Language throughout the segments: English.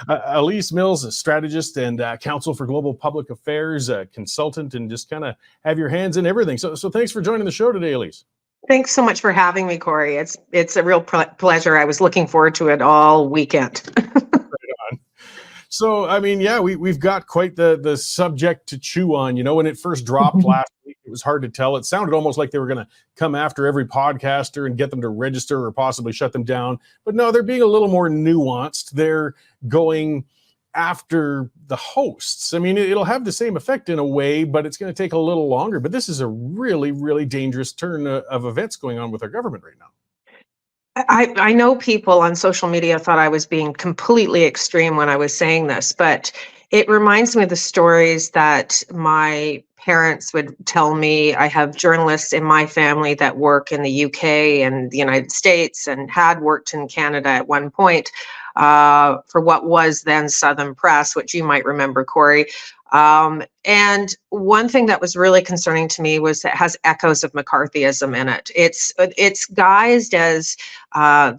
Alise Mills, a strategist and counsel for global public affairs, a consultant, and just kind of have your hands in everything. So thanks for joining the show today, Alise. Thanks so much for having me, Corey. It's a real pleasure. I was looking forward to it all weekend. Right on. So, I mean, yeah, we've got quite the subject to chew on. You know, when it first dropped last week, it was hard to tell. It sounded almost like they were going to come after every podcaster and get them to register or possibly shut them down. But no, they're being a little more nuanced. They're going after the hosts. I mean, it'll have the same effect in a way, but it's going to take a little longer. But this is a really, really dangerous turn of events going on with our government right now. I know people on social media thought I was being completely extreme when I was saying this, but it reminds me of the stories that my parents would tell me. I have journalists in my family that work in the UK and the United States and had worked in Canada at one point for what was then Southern Press, which you might remember, Corey. And one thing that was really concerning to me was that it has echoes of McCarthyism in it. It's guised as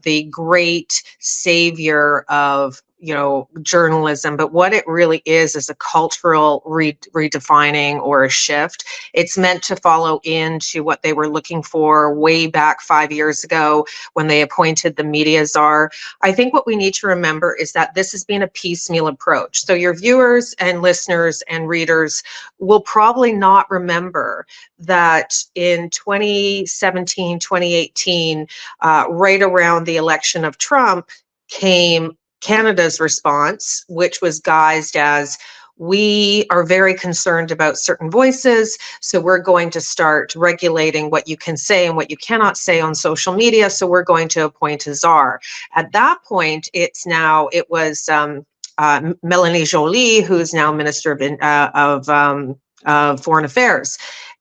the great savior of journalism, but what it really is a cultural redefining or a shift. It's meant to follow into what they were looking for way back 5 years ago when they appointed the media czar. I think what we need to remember is that this has been a piecemeal approach. So your viewers and listeners and readers will probably not remember that in 2017, 2018, right around the election of Trump, came Canada's response, which was guised as, we are very concerned about certain voices, so we're going to start regulating what you can say and what you cannot say on social media, so we're going to appoint a czar. At that point, it was Melanie Joly, who's now Minister of Foreign Affairs.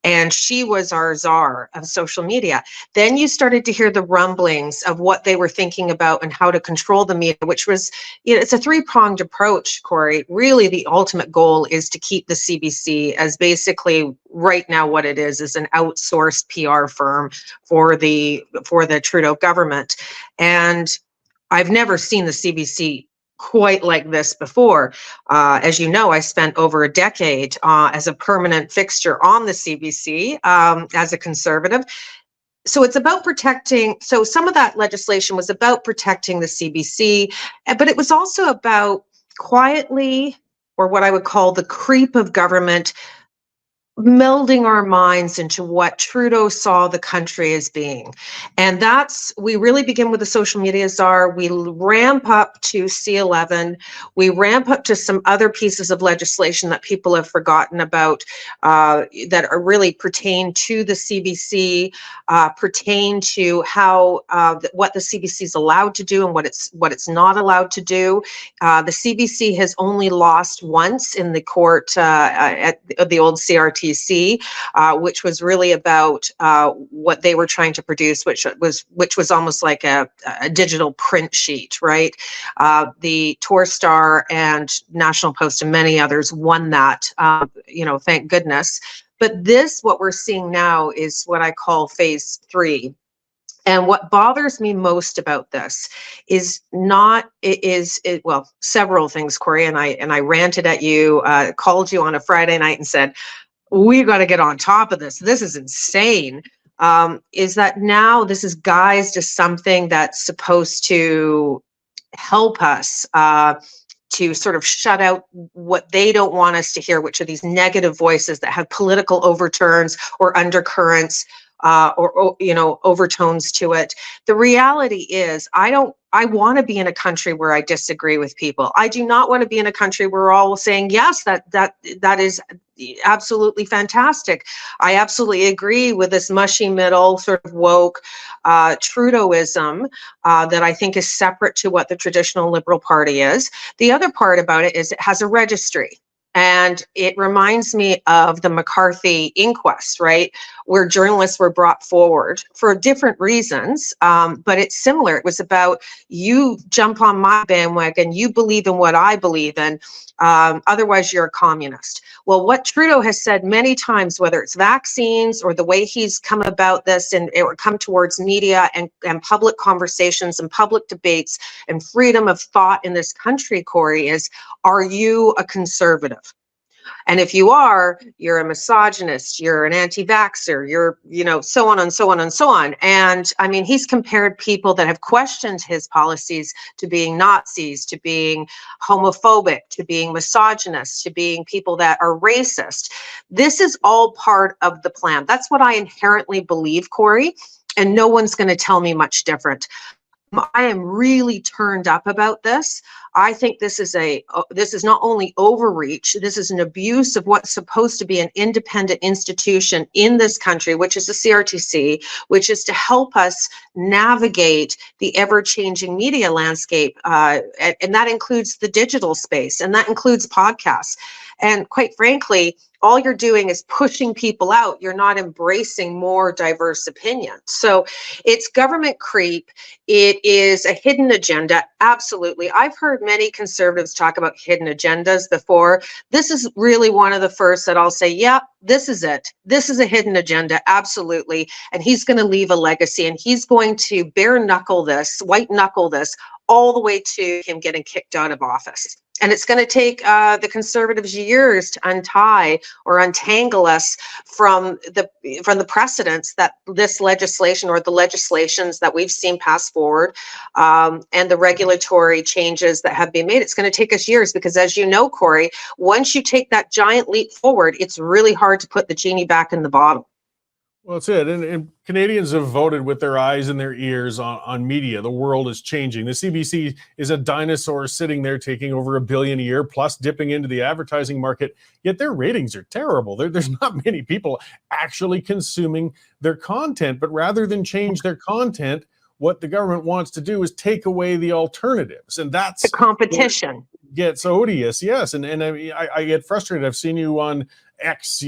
And she was our czar of social media. Then you started to hear the rumblings of what they were thinking about and how to control the media, which was, it's a three-pronged approach, Corey. Really, the ultimate goal is to keep the CBC as basically right now what it is an outsourced PR firm for the Trudeau government. And I've never seen the CBC quite like this before. As you know, I spent over a decade as a permanent fixture on the CBC as a conservative. So it's about protecting, so some of that legislation was about protecting the CBC, but it was also about quietly, or what I would call the creep of government, melding our minds into what Trudeau saw the country as being. And we really begin with the social media czar. We ramp up to C11. We ramp up to some other pieces of legislation that people have forgotten about that are really pertain to the CBC, pertain to how what the CBC is allowed to do and what it's not allowed to do. The CBC has only lost once in the court at the old CRTC, which was really about what they were trying to produce, which was almost like a digital print sheet, right? The Torstar and National Post and many others won that, thank goodness. But what we're seeing now is what I call phase 3. And what bothers me most about this is several things, Corey, and I ranted at you, called you on a Friday night and said, we got to get on top of this. This is insane. Is that now this is guised as something that's supposed to help us to sort of shut out what they don't want us to hear, which are these negative voices that have political overturns or undercurrents or overtones to it. The reality is, I want to be in a country where I disagree with people. I do not want to be in a country where we're all saying, yes, that is absolutely fantastic. I absolutely agree with this mushy middle sort of woke Trudeauism that I think is separate to what the traditional Liberal Party is. The other part about it is it has a registry. And it reminds me of the McCarthy inquest, right? Where journalists were brought forward for different reasons, but it's similar. It was about, you jump on my bandwagon, you believe in what I believe in, otherwise you're a communist. Well, what Trudeau has said many times, whether it's vaccines or the way he's come about this and or come towards media and public conversations and public debates and freedom of thought in this country, Corey, is, are you a conservative? And if you are, you're a misogynist, you're an anti-vaxxer, you're, so on and so on and so on. And I mean, he's compared people that have questioned his policies to being Nazis, to being homophobic, to being misogynist, to being people that are racist. This is all part of the plan. That's what I inherently believe, Corey, and no one's going to tell me much different. I am really turned up about this. I think this is not only overreach, this is an abuse of what's supposed to be an independent institution in this country, which is the CRTC, which is to help us navigate the ever-changing media landscape. And that includes the digital space, and that includes podcasts. And quite frankly, all you're doing is pushing people out. You're not embracing more diverse opinions. So it's government creep. It is a hidden agenda. Absolutely. I've heard many conservatives talk about hidden agendas before. This is really one of the first that I'll say, yeah, this is it. This is a hidden agenda. Absolutely. And he's going to leave a legacy, and he's going to bare knuckle this, white knuckle this, all the way to him getting kicked out of office. And it's going to take the Conservatives years to untie or untangle us from the precedents that this legislation or the legislations that we've seen pass forward and the regulatory changes that have been made. It's going to take us years because, as you know, Corey, once you take that giant leap forward, it's really hard to put the genie back in the bottle. Well, that's it. And Canadians have voted with their eyes and their ears on media. The world is changing. The CBC is a dinosaur sitting there taking over $1 billion a year, plus dipping into the advertising market. Yet their ratings are terrible. There's not many people actually consuming their content. But rather than change their content, what the government wants to do is take away the alternatives. And that's the competition. Gets odious. Yes. And I get frustrated. I've seen you on X,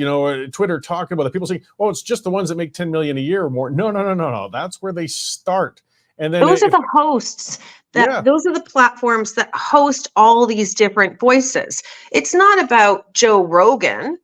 Twitter, talking about it. People saying, "Oh, it's just the ones that make 10 million a year or more." No. That's where they start. And then those are the hosts. Those are the platforms that host all these different voices. It's not about Joe Rogan.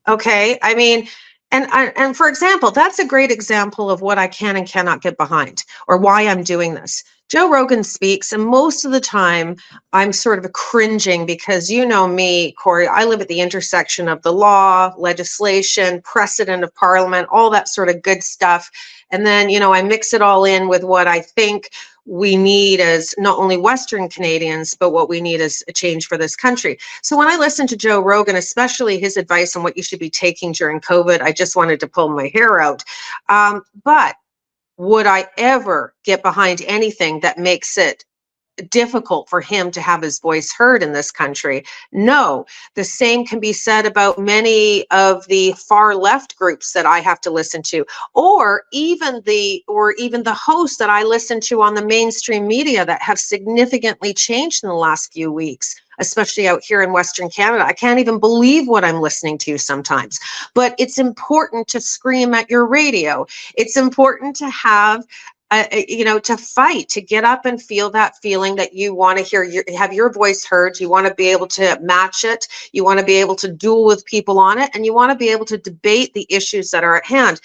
Okay. I mean, and for example, that's a great example of what I can and cannot get behind, or why I'm doing this. Joe Rogan speaks, and most of the time I'm sort of cringing because, you know me, Corey, I live at the intersection of the law, legislation, precedent of parliament, all that sort of good stuff. And then, I mix it all in with what I think we need as not only Western Canadians, but what we need as a change for this country. So when I listen to Joe Rogan, especially his advice on what you should be taking during COVID, I just wanted to pull my hair out. But would I ever get behind anything that makes it difficult for him to have his voice heard in this country? No. The same can be said about many of the far left groups that I have to listen to, or even the hosts that I listen to on the mainstream media that have significantly changed in the last few weeks, especially out here in Western Canada. I can't even believe what I'm listening to sometimes. But it's important to scream at your radio. It's important to have to fight, to get up and feel that feeling that you want to have your voice heard. You want to be able to match it. You want to be able to duel with people on it, and you want to be able to debate the issues that are at hand.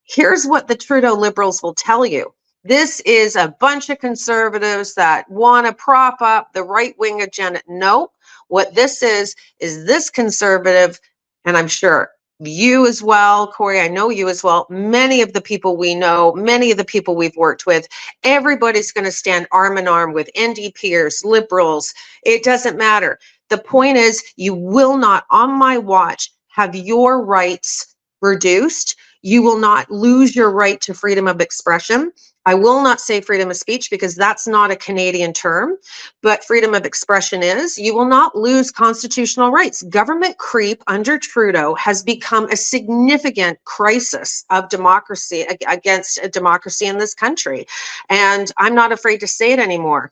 Here's what the Trudeau Liberals will tell you. This is a bunch of conservatives that want to prop up the right-wing agenda. No, what this is this conservative, and I'm sure you as well, Corey, I know you as well, many of the people we know, many of the people we've worked with, everybody's going to stand arm in arm with NDPers, Liberals. It doesn't matter. The point is, you will not, on my watch, have your rights reduced. You will not lose your right to freedom of expression. I will not say freedom of speech because that's not a Canadian term, but freedom of expression is. You will not lose constitutional rights. Government creep under Trudeau has become a significant crisis of democracy, against democracy in this country. And I'm not afraid to say it anymore.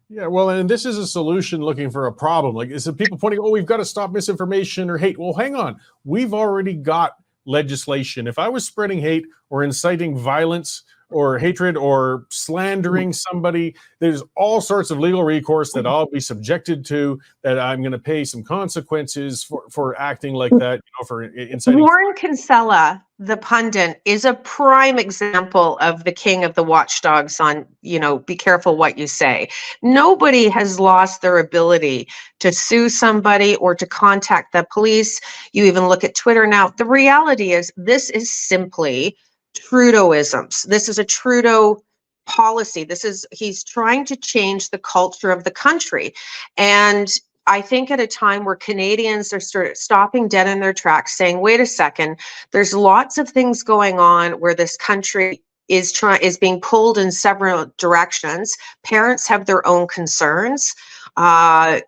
Yeah, well, and this is a solution looking for a problem. Like, is it people pointing, oh, we've got to stop misinformation or hate? Well, hang on. We've already got legislation. If I was spreading hate or inciting violence or hatred or slandering somebody, there's all sorts of legal recourse that I'll be subjected to, that I'm going to pay some consequences for acting like that, for inciting. Warren Kinsella, the pundit, is a prime example of the king of the watchdogs on, be careful what you say. Nobody has lost their ability to sue somebody or to contact the police. You even look at Twitter now. The reality is this is simply Trudeauisms. This is a Trudeau policy. He's trying to change the culture of the country. And I think at a time where Canadians are stopping dead in their tracks saying, wait a second, there's lots of things going on where this country is being pulled in several directions. Parents have their own concerns. The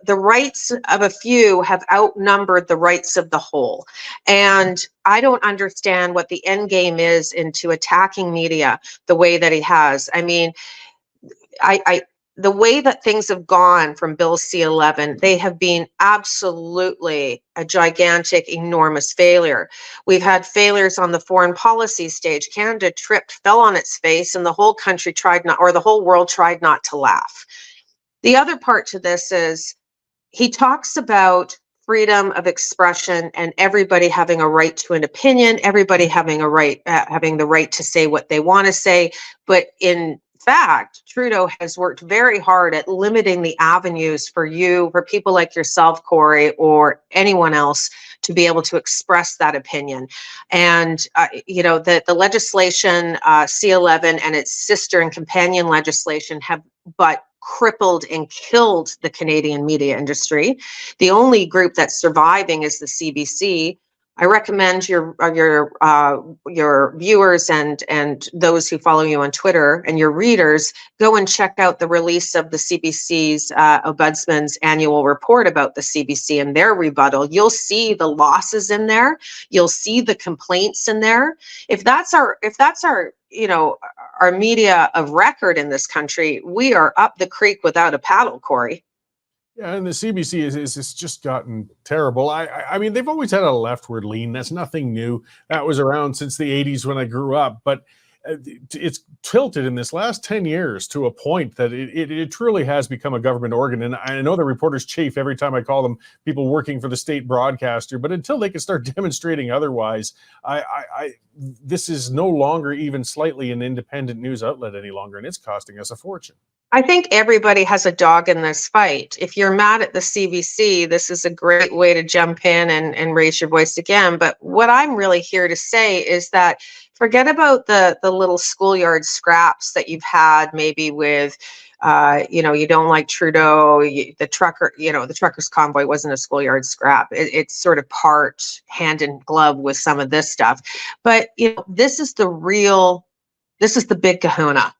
rights of a few have outnumbered the rights of the whole. And I don't understand what the end game is into attacking media the way that he has. I mean, the way that things have gone from Bill C-11, they have been absolutely a gigantic, enormous failure. We've had failures on the foreign policy stage. Canada tripped, fell on its face, and the whole country the whole world tried not to laugh. The other part to this is he talks about freedom of expression and everybody having a right to an opinion, everybody having the right to say what they want to say, but in fact, Trudeau has worked very hard at limiting the avenues for people like yourself, Corey, or anyone else to be able to express that opinion. And, the legislation, C-11 and its sister and companion legislation have but crippled and killed the Canadian media industry. The only group that's surviving is the CBC. I recommend your viewers and those who follow you on Twitter and your readers go and check out the release of the CBC's Ombudsman's annual report about the CBC and their rebuttal. You'll see the losses in there. You'll see the complaints in there. If that's our media of record in this country, we are up the creek without a paddle, Corey. Yeah, and the CBC is just gotten terrible. I mean, they've always had a leftward lean. That's nothing new. That was around since the 80s when I grew up. But it's tilted in this last 10 years to a point that it truly has become a government organ. And I know the reporters chafe every time I call them people working for the state broadcaster. But until they can start demonstrating otherwise, this is no longer even slightly an independent news outlet any longer. And it's costing us a fortune. I think everybody has a dog in this fight. If you're mad at the CBC, this is a great way to jump in and raise your voice again. But what I'm really here to say is that forget about the little schoolyard scraps that you've had maybe with, you don't like Trudeau, the truckers convoy wasn't a schoolyard scrap. It's sort of part hand in glove with some of this stuff. But, this is the big kahuna.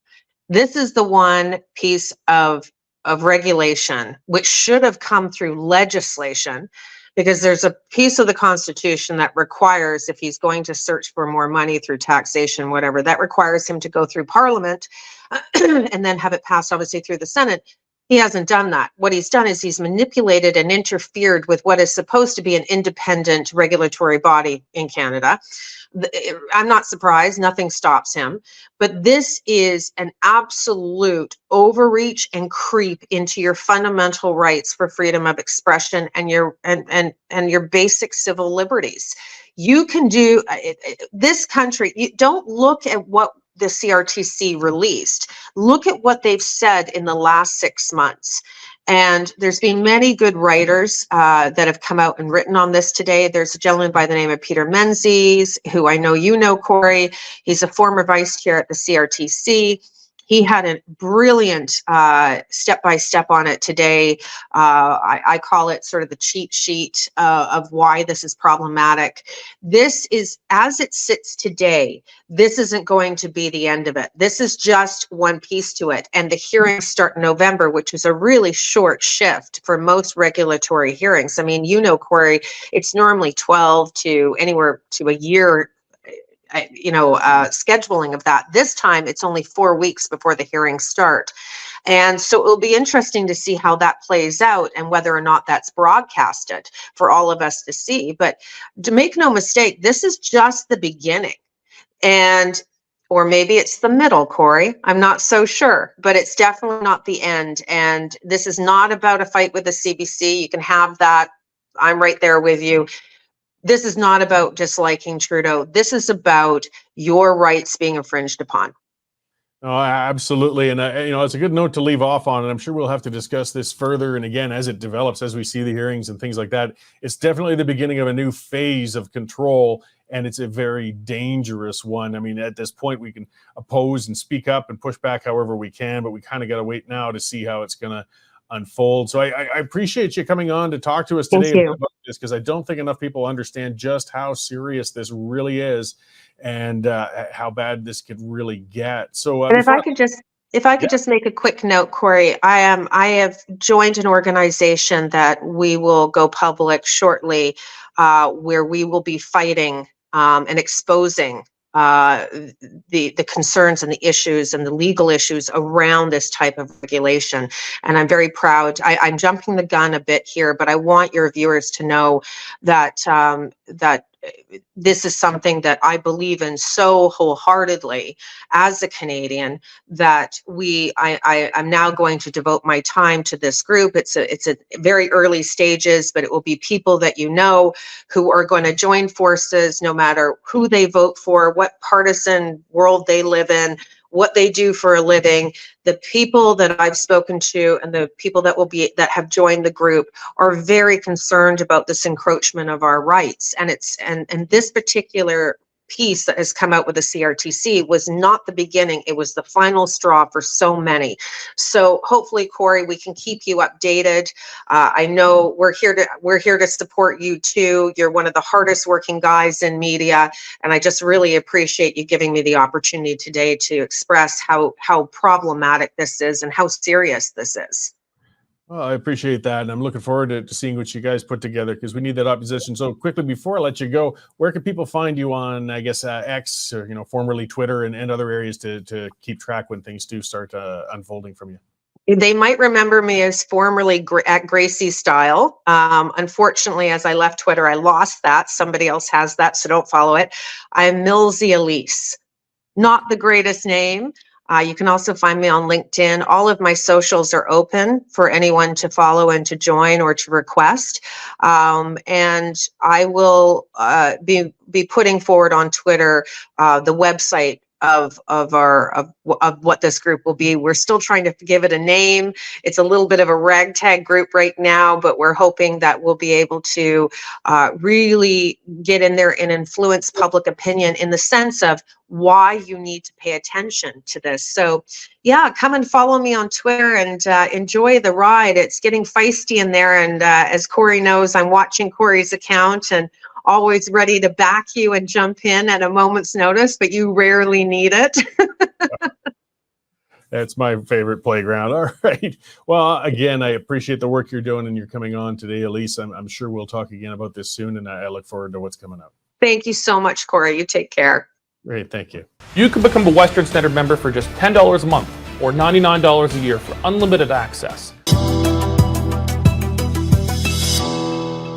This is the one piece of regulation which should have come through legislation, because there's a piece of the Constitution that requires, if he's going to search for more money through taxation, whatever, that requires him to go through Parliament and then have it passed, obviously, through the Senate. He hasn't done that. What he's done is he's manipulated and interfered with what is supposed to be an independent regulatory body in Canada. I'm not surprised. Nothing stops him. But this is an absolute overreach and creep into your fundamental rights for freedom of expression and your basic civil liberties. You can do this country. You don't look at what the CRTC released. Look at what they've said in the last 6 months. And there's been many good writers that have come out and written on this today. There's a gentleman by the name of Peter Menzies, who I know you know, Corey. He's a former vice chair at the CRTC. He had a brilliant step-by-step on it today. I call it sort of the cheat sheet of why this is problematic. This is, as it sits today, this isn't going to be the end of it. This is just one piece to it. And the hearings start in November, which is a really short shift for most regulatory hearings. I mean, Corey, it's normally 12 to anywhere to a year scheduling of that. This time it's only 4 weeks before the hearings start. And so it'll be interesting to see how that plays out and whether or not that's broadcasted for all of us to see. But to make no mistake, this is just the beginning. And or maybe it's the middle, Corey. I'm not so sure, but it's definitely not the end. And this is not about a fight with the CBC. You can have that. I'm right there with you. This is not about disliking Trudeau. This is about your rights being infringed upon. Oh, absolutely. And, it's a good note to leave off on. And I'm sure we'll have to discuss this further. And again, as it develops, as we see the hearings and things like that, it's definitely the beginning of a new phase of control. And it's a very dangerous one. I mean, at this point, we can oppose and speak up and push back however we can, but we kind of got to wait now to see how it's going to unfold. So I appreciate you coming on to talk to us today about this, because I don't think enough people understand just how serious this really is, and how bad this could really get. So, and if I could just make a quick note, Corey, I have joined an organization that we will go public shortly, where we will be fighting and exposing the concerns and the issues and the legal issues around this type of regulation. And I'm very proud. I'm jumping the gun a bit here, but I want your viewers to know that that this is something that I believe in so wholeheartedly as a Canadian, that I'm now going to devote my time to this group. It's a very early stages, but it will be people that who are going to join forces, no matter who they vote for, what partisan world they live in, what they do for a living. The people that I've spoken to and the people that have joined the group are very concerned about this encroachment of our rights. And and this particular piece that has come out with the CRTC was not the beginning. It was the final straw for so many. So hopefully, Corey, we can keep you updated. I know we're here to support you too. You're one of the hardest working guys in media, and I just really appreciate you giving me the opportunity today to express how problematic this is and how serious this is. Well, I appreciate that, and I'm looking forward to seeing what you guys put together, because we need that opposition. So quickly, before I let you go, where can people find you on, I guess, X, or formerly Twitter, and other areas to keep track when things do start unfolding from you? They might remember me as formerly at Gracie Style. Unfortunately, as I left Twitter, I lost that. Somebody else has that, so don't follow it. I'm Millsy Alise. Not the greatest name. You can also find me on LinkedIn. All of my socials are open for anyone to follow and to join or to request. And I will be putting forward on Twitter the website of what this group will be. We're still trying to give it a name. It's a little bit of a ragtag group right now, but we're hoping that we'll be able to really get in there and influence public opinion in the sense of why you need to pay attention to this. So yeah, come and follow me on Twitter and enjoy the ride. It's getting feisty in there. And as Corey knows, I'm watching Corey's account and always ready to back you and jump in at a moment's notice, but you rarely need it. That's my favorite playground. All right. Well, again, I appreciate the work you're doing, and you're coming on today, Alise. I'm sure we'll talk again about this soon, and I look forward to what's coming up. Thank you so much, Corey. You take care. Great. Thank you. You can become a Western Standard member for just $10 a month or $99 a year for unlimited access.